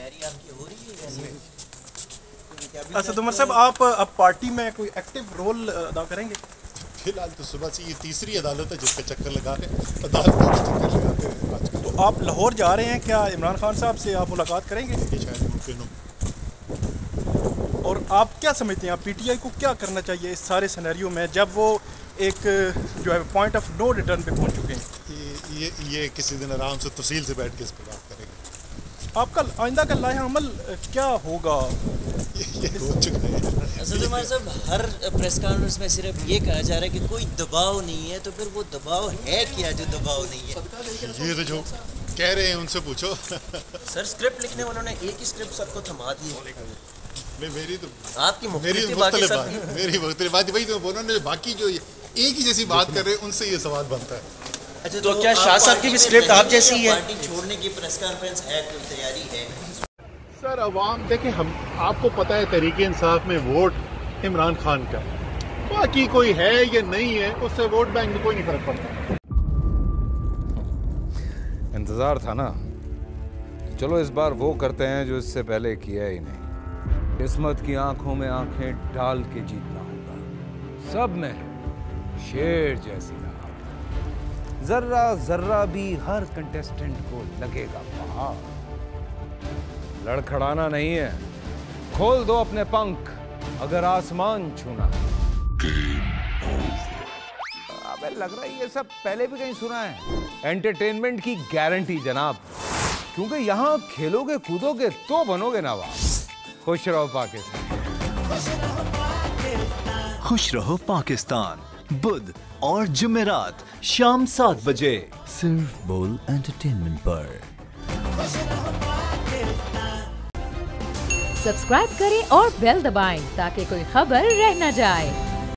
तैयारी आपकी हो रही है वैसे? असद उमर साहब, आप अब पार्टी में कोई एक्टिव रोल अदा करेंगे? फिलहाल तो सुबह से ये तीसरी अदालत है जिसका चक्कर लगा रहे हैं, अदालत का चक्कर लगाते हैं आजकल। तो आप लाहौर जा रहे हैं, क्या इमरान खान साहब से आप मुलाकात करेंगे? ये शायद मुमकिन हो। और आप क्या समझते हैं, आप पीटीआई को क्या करना चाहिए इस सारे सिनेरियो में, जब वो एक जो है पॉइंट ऑफ नो रिटर्न पे पहुंच चुके हैं? ये किसी दिन आराम से तफसील से बैठ के इस पर बात करेंगे। आपका आइंदा का लाया अमल क्या होगा? ये हो चुका है। असद उमर साहब, हर प्रेस कॉन्फ्रेंस में सिर्फ ये कहा जा रहा है कि कोई दबाव नहीं है, तो फिर वो दबाव है क्या जो दबाव नहीं है? ये तो जो कह रहे हैं उनसे पूछो। सर, स्क्रिप्ट लिखने वालों ने एक ही स्क्रिप्ट सबको थमा दी है। मेरी तो आपकी मेरी मुख्तलिफ बात वही तो बोलो ना, बाकी जो एक ही जैसी बात कर रहे हैं उनसे ये सवाल बनता है। अच्छा, तो क्या शाह साहब की भी स्क्रिप्ट आप जैसी ही है? पार्टी छोड़ने की प्रेस कॉन्फ्रेंस है, कोई तैयारी है? सर अवाम देखें, हम आपको पता है तहरीक इंसाफ में वोट इमरान खान का, बाकी कोई है या नहीं है उससे वोट बैंक में कोई नहीं फर्क पड़ता। इंतजार था ना, चलो इस बार वो करते हैं जो इससे पहले किया ही नहीं। किस्मत की आंखों में आंखें डाल के जीतना होगा। सब में शेर जैसी राह, जर्रा जर्रा भी हर कंटेस्टेंट को लगेगा पहाड़। लड़खड़ाना नहीं है, खोल दो अपने पंख अगर आसमान छूना है। अबे लग रहा है ये सब पहले भी कहीं सुना है। एंटरटेनमेंट की गारंटी जनाब, क्योंकि यहाँ खेलोगे कूदोगे तो बनोगे नवाब। खुश रहो पाकिस्तान। खुश रहो पाकिस्तान, बुध और जुमेरात शाम 7 बजे सिर्फ बोल एंटरटेनमेंट पर। सब्सक्राइब करें और बेल दबाएं ताकि कोई खबर रह न जाए।